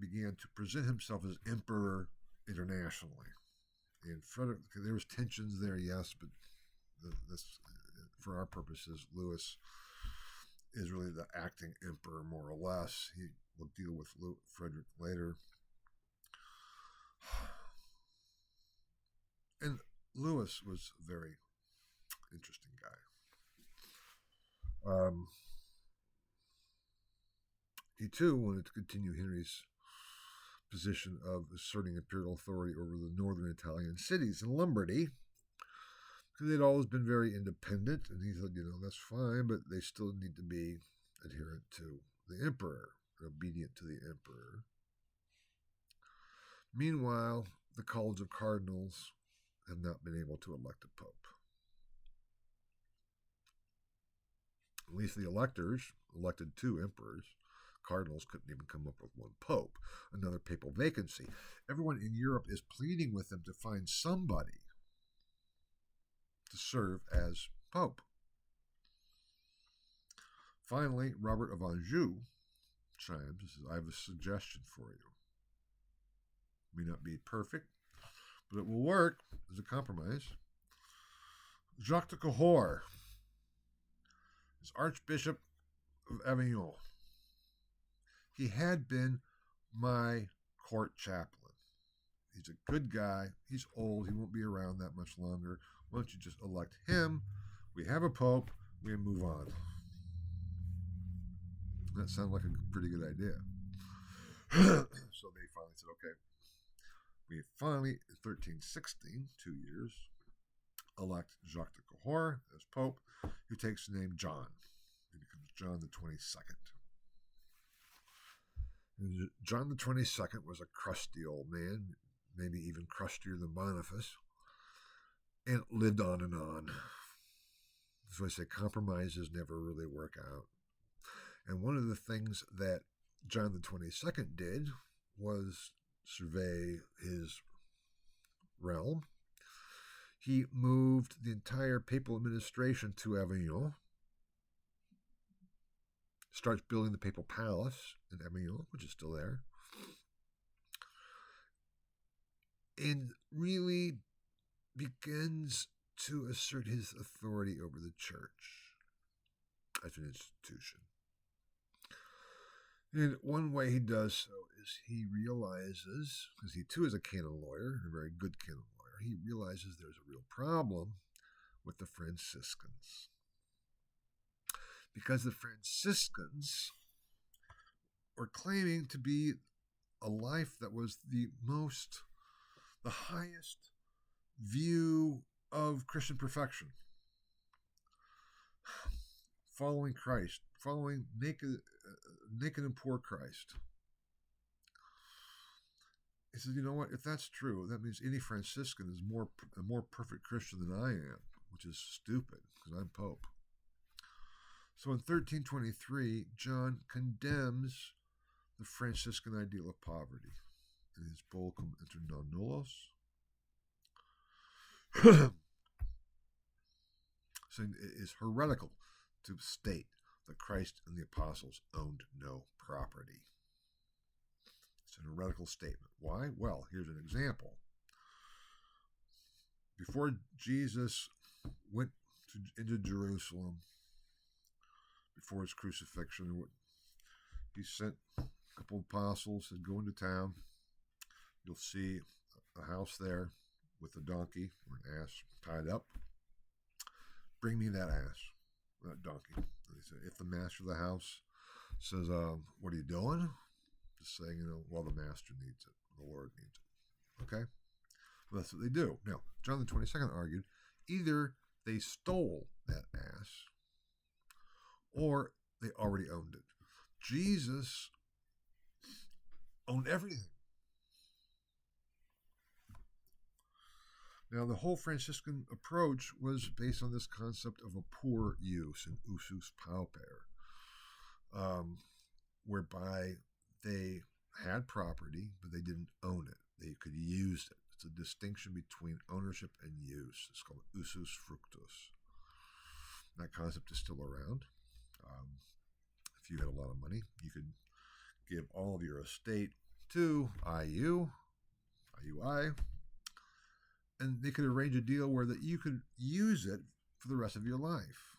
began to present himself as emperor internationally. And Frederick, there was tensions there, yes, but this, for our purposes, Louis is really the acting emperor, more or less. He will deal with Frederick later. And Louis was a very interesting guy. He too wanted to continue Henry's position of asserting imperial authority over the northern Italian cities in Lombardy, because they'd always been very independent, and he said, that's fine, but they still need to be adherent to the emperor, obedient to the emperor. Meanwhile, the College of Cardinals have not been able to elect a pope. At least the electors elected 2 emperors. Cardinals couldn't even come up with 1 pope, another papal vacancy. Everyone in Europe is pleading with them to find somebody to serve as pope. Finally, Robert of Anjou chimes and says, I have a suggestion for you. It may not be perfect, but it will work as a compromise. Jacques de Cahors is Archbishop of Avignon. He had been my court chaplain. He's a good guy. He's old. He won't be around that much longer. Why don't you just elect him? We have a pope. We move on. That sounded like a pretty good idea. So they finally said, okay, we finally, in 1316, 2 years, elect Jacques de Cahors as pope, who takes the name John. He becomes John the 22nd. And John the 22nd was a crusty old man, maybe even crustier than Boniface, and it lived on and on. So I say compromises never really work out. And one of the things that John the 22nd did was survey his realm. He moved the entire papal administration to Avignon, starts building the papal palace in Avignon, which is still there, and really begins to assert his authority over the church as an institution. And one way he does so is he realizes, because he too is a canon lawyer, a very good canon lawyer, he realizes there's a real problem with the Franciscans. Because the Franciscans were claiming to be a life that was the highest view of Christian perfection. Following Christ, following naked and poor Christ. He says, you know what? If that's true, that means any Franciscan is a more perfect Christian than I am, which is stupid because I'm Pope. So in 1323, John condemns the Franciscan ideal of poverty in his bull cum inter non nullos, saying it is heretical to state that Christ and the apostles owned no property. It's an heretical statement. Why? Well, here's an example. Before Jesus went into Jerusalem, before his crucifixion, he sent a couple of apostles, said, go into town. You'll see a house there with a donkey or an ass tied up. Bring me that ass, that donkey. And he said, if the master of the house says, what are you doing? Just saying, well, the master needs it. The Lord needs it. Okay? Well, that's what they do. Now, John the 22nd argued, either they stole that ass or they already owned it. Jesus owned everything. Now, the whole Franciscan approach was based on this concept of a poor use, an usus pauper, whereby they had property, but they didn't own it. They could use it. It's a distinction between ownership and use. It's called usus fructus. That concept is still around. If you had a lot of money, you could give all of your estate to IUI, and they could arrange a deal where that you could use it for the rest of your life.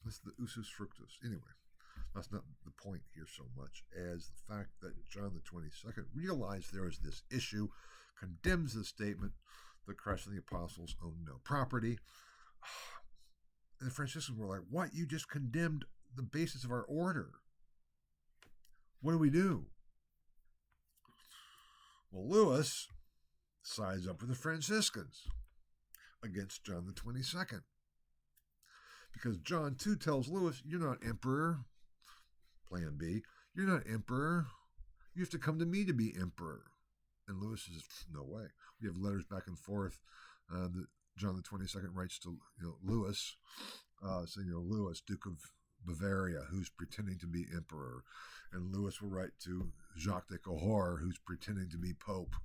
That's the usus fructus. Anyway, that's not the point here so much as the fact that John the 22nd realized there was this issue, condemns the statement that Christ and the apostles owned no property. And the Franciscans were like, what? You just condemned the basis of our order. What do we do? Well, Louis sides up with the Franciscans against John the 22nd. Because John too tells Louis, you're not emperor. Plan B. You're not emperor. You have to come to me to be emperor. And Lewis says, no way. We have letters back and forth that John the 22nd writes to Lewis, saying, Lewis, Duke of Bavaria, who's pretending to be emperor. And Lewis will write to Jacques de Cahors, who's pretending to be pope.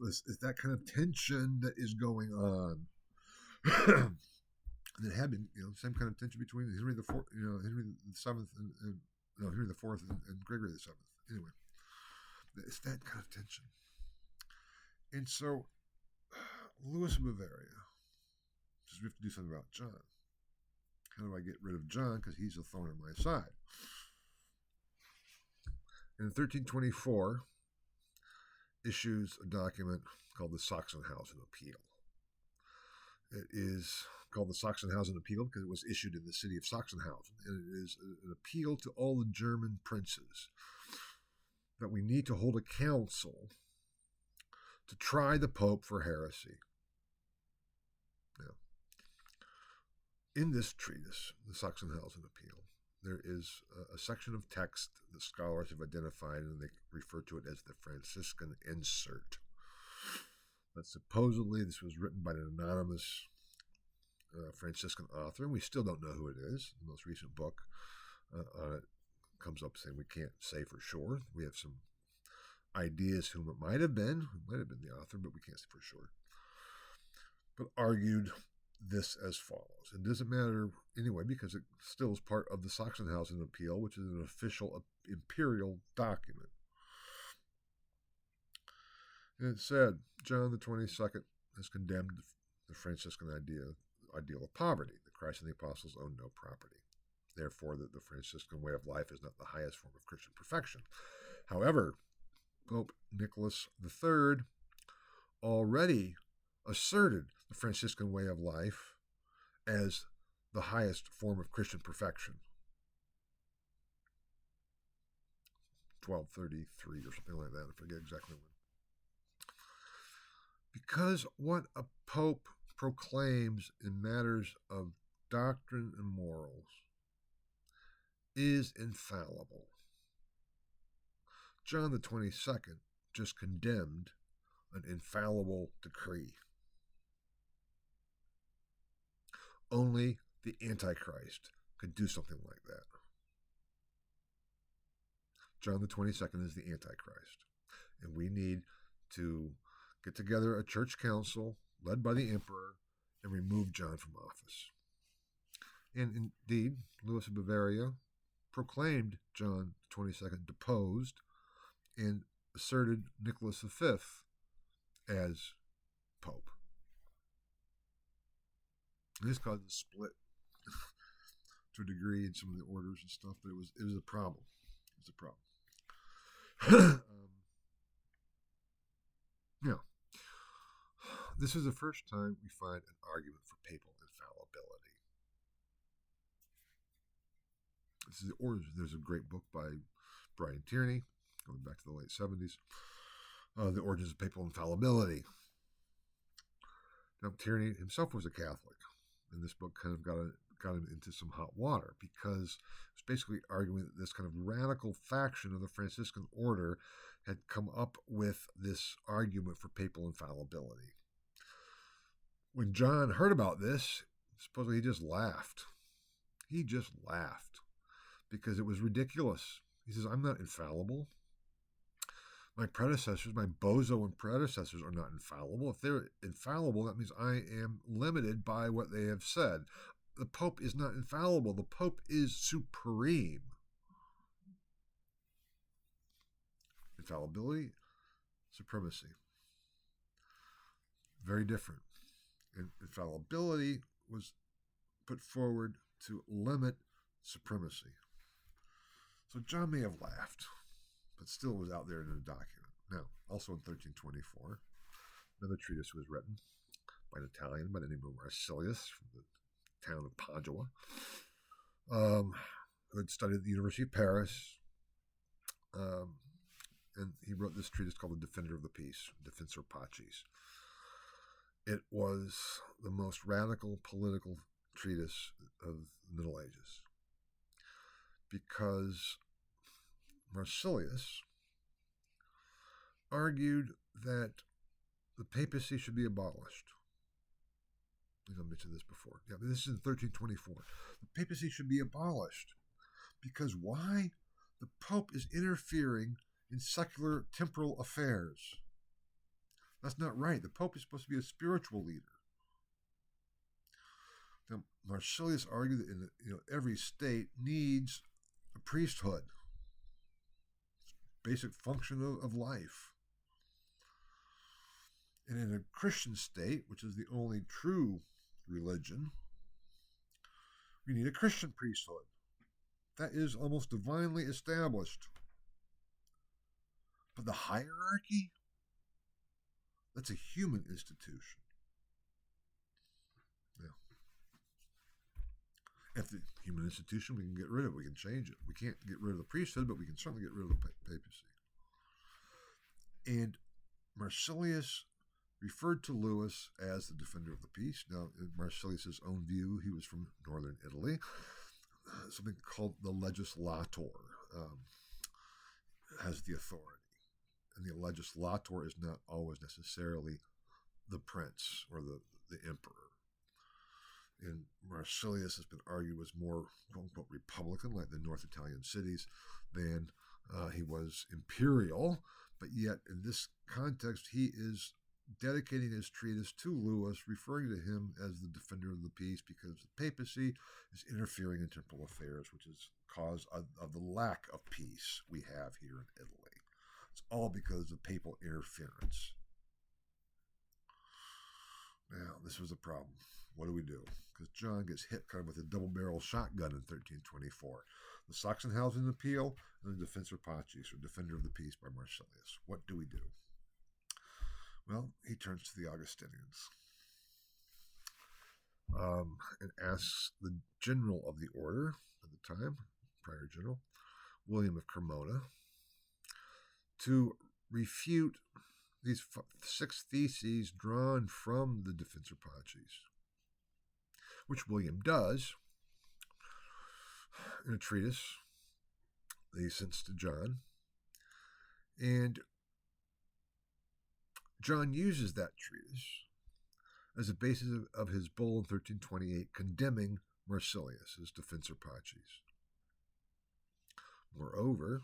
It's that kind of tension that is going on. And it had been, same kind of tension between Henry the Fourth, Henry the Seventh, and Henry the Fourth and Gregory the Seventh. Anyway, it's that kind of tension. And so, Louis of Bavaria says, we have to do something about John. How do I get rid of John? Because he's a thorn in my side. And in 1324, issues a document called the Sachsenhausen Appeal. It is called the Sachsenhausen Appeal because it was issued in the city of Sachsenhausen, and it is an appeal to all the German princes that we need to hold a council to try the Pope for heresy. Now, in this treatise, the Sachsenhausen Appeal, there is a section of text that scholars have identified, and they refer to it as the Franciscan Insert. But supposedly this was written by an anonymous Franciscan author, and we still don't know who it is. The most recent book on it comes up saying we can't say for sure. We have some ideas whom it might have been. It might have been the author, but we can't say for sure. But argued this as follows. It doesn't matter anyway because it still is part of the Sachsenhausen Appeal, which is an official imperial document. And it said, John the 22nd has condemned the Franciscan ideal of poverty, that Christ and the apostles own no property. Therefore, that the Franciscan way of life is not the highest form of Christian perfection. However, Pope Nicholas III already asserted the Franciscan way of life as the highest form of Christian perfection. 1233 or something like that, I forget exactly when. Because what a pope proclaims in matters of doctrine and morals is infallible. John the 22nd just condemned an infallible decree. Only the Antichrist could do something like that. John the 22nd is the Antichrist. And we need to get together a church council led by the emperor and remove John from office. And indeed, Louis of Bavaria proclaimed John the 22nd deposed and asserted Nicholas V as Pope. And this caused a split to a degree in some of the orders and stuff, but it was a problem. It was a problem. This is the first time we find an argument for papal infallibility. This is the origin. There's a great book by Brian Tierney, going back to the late 70s, The Origins of Papal Infallibility. Now, Tierney himself was a Catholic, and this book kind of got him into some hot water because it's basically arguing that this kind of radical faction of the Franciscan order had come up with this argument for papal infallibility. When John heard about this, supposedly he just laughed. He just laughed because it was ridiculous. He says, I'm not infallible. My predecessors, my bozo and predecessors are not infallible. If they're infallible, that means I am limited by what they have said. The Pope is not infallible. The Pope is supreme. Infallibility, supremacy. Very different. And infallibility was put forward to limit supremacy. So John may have laughed, but still was out there in a document. Now, also in 1324, another treatise was written by an Italian by the name of Marsilius from the town of Padua, who had studied at the University of Paris. And he wrote this treatise called The Defender of the Peace, Defensor Pacis. It was the most radical political treatise of the Middle Ages because Marsilius argued that the papacy should be abolished. I think I mentioned this before. Yeah, but this is in 1324. The papacy should be abolished. Because why? The Pope is interfering in secular temporal affairs. That's not right. The Pope is supposed to be a spiritual leader. Now, Marsilius argued that every state needs a priesthood, basic function of life. And in a Christian state, which is the only true religion, we need a Christian priesthood. That is almost divinely established. But the hierarchy, that's a human institution. Yeah. If the human institution, we can get rid of it, we can change it. We can't get rid of the priesthood, but we can certainly get rid of the papacy. And Marsilius referred to Louis as the defender of the peace. Now, in Marsilius' own view, he was from northern Italy. Something called the legislator has the authority. And the legislator is not always necessarily the prince or the emperor. And Marsilius has been argued was more, quote-unquote, republican, like the North Italian cities, than he was imperial. But yet, in this context, he is dedicating his treatise to Louis, referring to him as the defender of the peace because the papacy is interfering in temporal affairs, which is cause of the lack of peace we have here in Italy. It's all because of papal interference. Now, this was a problem. What do we do? Because John gets hit kind of with a double-barrel shotgun in 1324. The Sachsenhausen appeal and the Defensor Pacis, or Defender of the Peace by Marsilius. What do we do? Well, he turns to the Augustinians and asks the general of the order at the time, prior general, William of Cremona, to refute these 6 theses drawn from the Defensor Pacis, which William does in a treatise that he sends to John. And John uses that treatise as a basis of his bull in 1328 condemning Marsilius as Defensor Pacis. Moreover,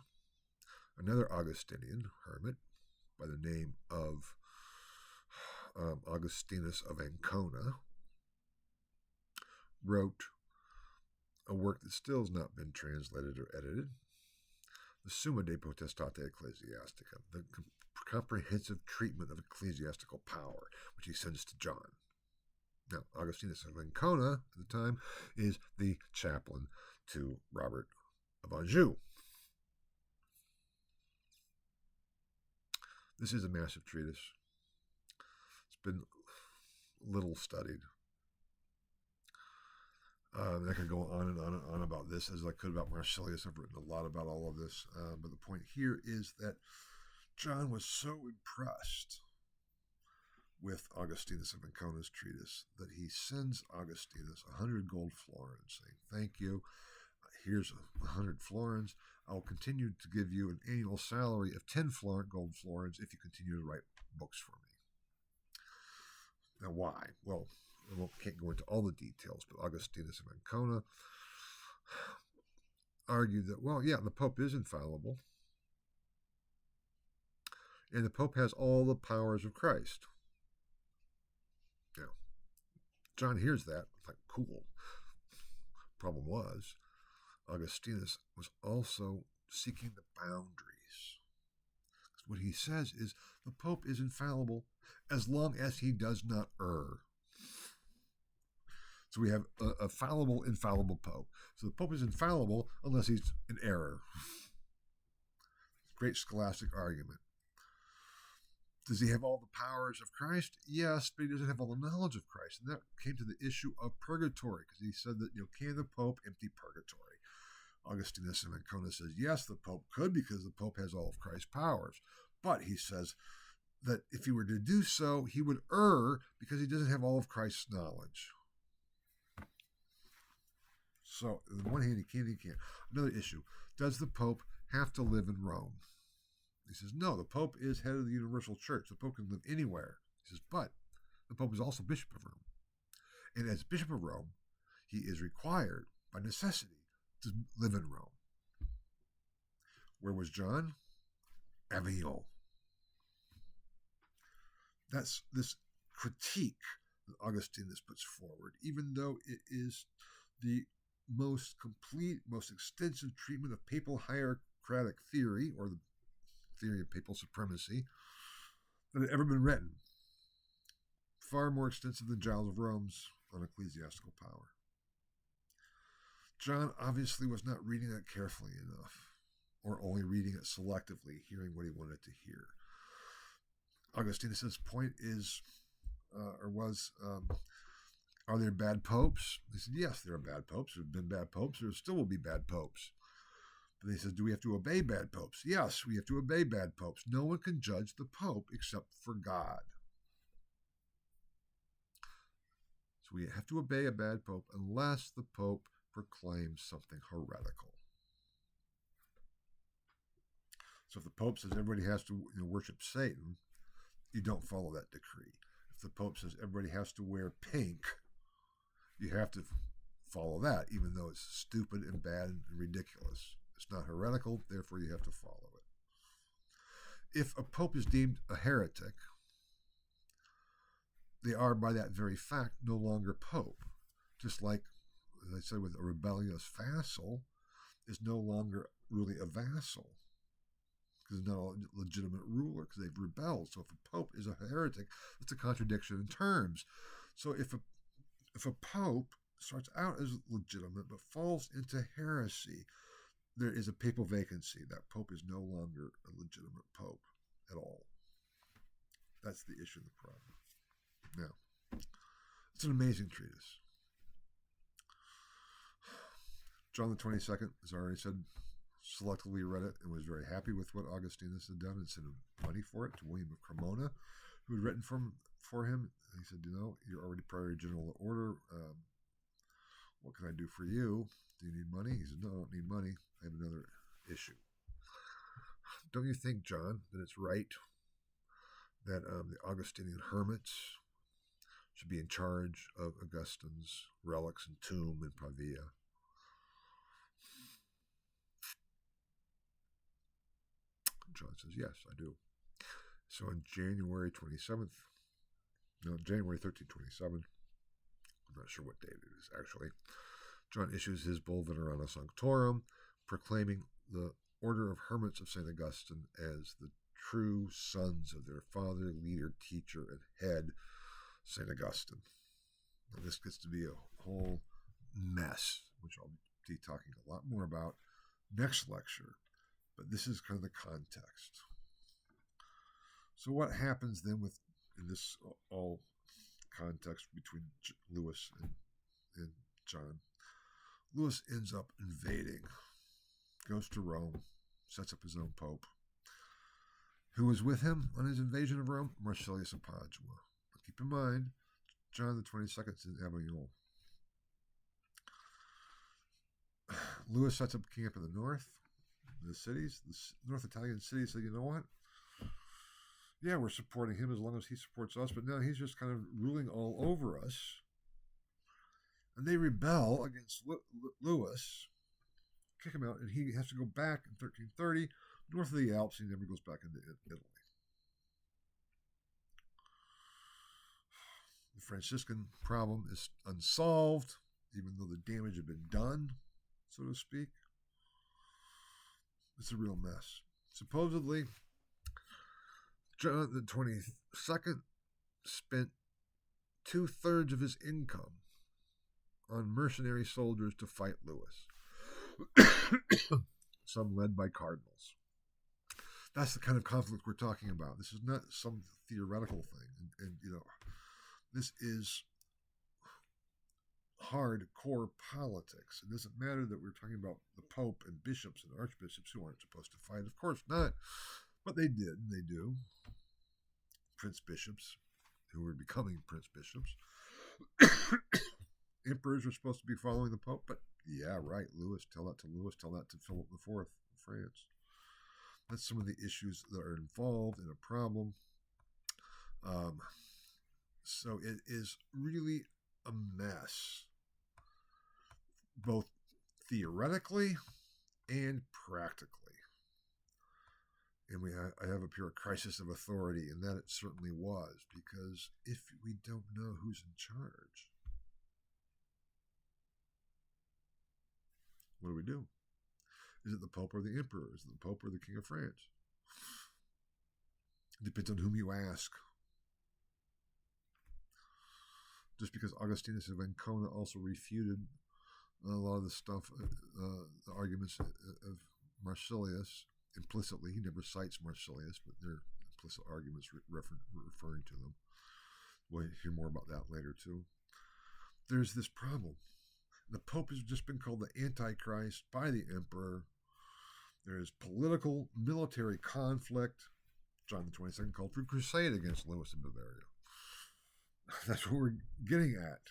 another Augustinian hermit by the name of Augustinus of Ancona wrote a work that still has not been translated or edited, the Summa de Potestate Ecclesiastica, the comprehensive treatment of ecclesiastical power, which he sends to John. Now, Augustinus of Ancona at the time is the chaplain to Robert of Anjou. This is a massive treatise. It's been little studied. I could go on and on and on about this as I could about Marsilius. I've written a lot about all of this. But the point here is that John was so impressed with Augustinus of Ancona's treatise that he sends Augustinus 100 gold florins, saying, "Thank you. Here's 100 florins. I'll continue to give you an annual salary of 10 gold florins if you continue to write books for me." Now, why? Well, I can't go into all the details, but Augustinus of Ancona argued that, well, yeah, the Pope is infallible, and the Pope has all the powers of Christ. Now, John hears that, like, cool. Problem was, Augustinus was also seeking the boundaries. What he says is the Pope is infallible as long as he does not err. So we have a fallible, infallible Pope. So the Pope is infallible unless he's in error. Great scholastic argument. Does he have all the powers of Christ? Yes, but he doesn't have all the knowledge of Christ. And that came to the issue of purgatory, because he said that, can the Pope empty purgatory? Augustinus of Ancona says, yes, the Pope could, because the Pope has all of Christ's powers. But he says that if he were to do so, he would err because he doesn't have all of Christ's knowledge. So, on the one hand, he can, he can't. Another issue, does the Pope have to live in Rome? He says, no, the Pope is head of the universal church. The Pope can live anywhere. He says, but the Pope is also Bishop of Rome. And as Bishop of Rome, he is required by necessity to live in Rome. Where was John? Avignon. That's this critique that Augustinus puts forward, even though it is the most complete, most extensive treatment of papal hierarchic theory, or the theory of papal supremacy, that had ever been written. Far more extensive than Giles of Rome's on ecclesiastical power. John obviously was not reading that carefully enough, or only reading it selectively, hearing what he wanted to hear. Augustinus' point is, are there bad popes? He said, yes, there are bad popes. There have been bad popes. There still will be bad popes. But he says, do we have to obey bad popes? Yes, we have to obey bad popes. No one can judge the pope except for God. So we have to obey a bad pope unless the pope proclaims something heretical. So if the pope says everybody has to worship Satan, you don't follow that decree. If the pope says everybody has to wear pink, you have to follow that, even though it's stupid and bad and ridiculous. It's not heretical, therefore you have to follow it. If a pope is deemed a heretic, they are, by that very fact, no longer pope. Just like, as I said, with a rebellious vassal, is no longer really a vassal, because he's not a legitimate ruler, because they've rebelled. So if a pope is a heretic, it's a contradiction in terms. So if a pope starts out as legitimate but falls into heresy, there is a papal vacancy. That pope is no longer a legitimate pope at all. That's the issue and the problem. Now, it's an amazing treatise. John the 22nd, as I already said, selectively read it and was very happy with what Augustinus had done and sent him money for it to William of Cremona, who had written for him. And he said, you're already Prior General Order. What can I do for you? Do you need money? He said, no, I don't need money. I have another issue. Don't you think, John, that it's right that the Augustinian hermits should be in charge of Augustine's relics and tomb in Pavia? John says, yes, I do. So on January 13th, 27, I'm not sure what date it is actually, John issues his bull Veneranda Sanctorum, proclaiming the order of hermits of St. Augustine as the true sons of their father, leader, teacher, and head, St. Augustine. Now, this gets to be a whole mess, which I'll be talking a lot more about next lecture, but this is kind of the context. So what happens then in this all context between Louis and John? Louis ends up invading, goes to Rome, sets up his own pope. Who was with him on his invasion of Rome? Marsilius of Padua. But keep in mind, John the 22nd is in Avignon. Louis sets up camp in the north, the cities, the North Italian cities say, you know what? Yeah, we're supporting him as long as he supports us, but now he's just kind of ruling all over us. And they rebel against Louis, kick him out, and he has to go back in 1330, north of the Alps. He never goes back into Italy. The Franciscan problem is unsolved, even though the damage had been done, so to speak. It's a real mess. Supposedly, John the 22nd spent 2/3 of his income on mercenary soldiers to fight Louis, some led by cardinals. That's the kind of conflict we're talking about. This is not some theoretical thing. And this is hardcore politics. It doesn't matter that we're talking about the Pope and bishops and archbishops who aren't supposed to fight. Of course not. But they did, and they do. Prince bishops, who were becoming prince bishops. Emperors were supposed to be following the Pope, but yeah, right, Louis, tell that to Philip IV of France. That's some of the issues that are involved in a problem. So it is really a mess, both theoretically and practically. And I have up here a crisis of authority, and that it certainly was, because if we don't know who's in charge, what do? Is it the Pope or the Emperor? Is it the Pope or the King of France? It depends on whom you ask. Just because Augustinus of Ancona also refuted a lot of the stuff, the arguments of Marsilius implicitly. He never cites Marsilius, but they're implicit arguments referring to them. We'll hear more about that later too. There's this problem. The Pope has just been called the Antichrist by the Emperor. There's political, military conflict. John the 22nd called for a crusade against Louis of Bavaria. That's what we're getting at.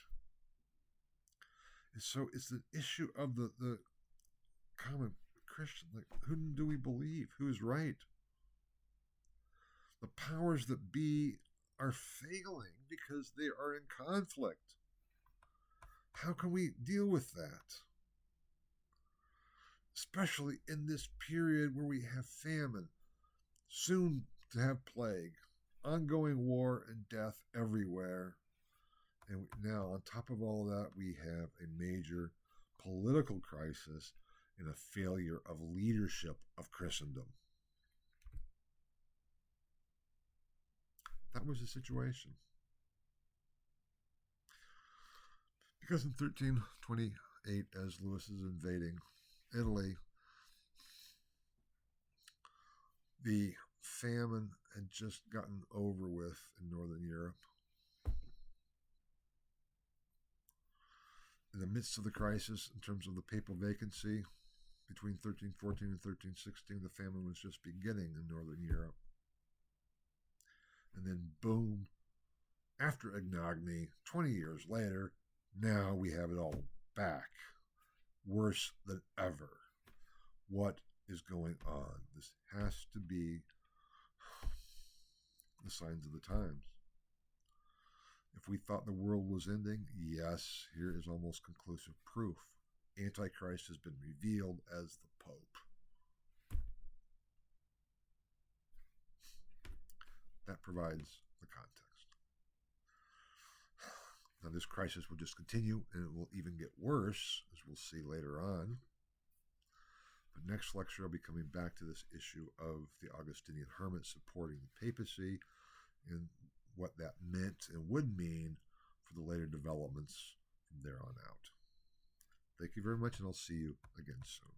And so it's the issue of the common Christian. Like, whom do we believe? Who's right? The powers that be are failing because they are in conflict. How can we deal with that? Especially in this period where we have famine, soon to have plague, ongoing war and death everywhere. And now, on top of all that, we have a major political crisis and a failure of leadership of Christendom. That was the situation. Because in 1328, as Louis is invading Italy, the famine had just gotten over with in Northern Europe. In the midst of the crisis, in terms of the papal vacancy, between 1314 and 1316, the famine was just beginning in Northern Europe. And then, boom, after Agnagne, 20 years later, now we have it all back. Worse than ever. What is going on? This has to be the signs of the times. If we thought the world was ending, yes, here is almost conclusive proof. Antichrist has been revealed as the Pope. That provides the context. Now, this crisis will just continue, and it will even get worse, as we'll see later on. But next lecture, I'll be coming back to this issue of the Augustinian hermits supporting the papacy and what that meant and would mean for the later developments from there on out. Thank you very much, and I'll see you again soon.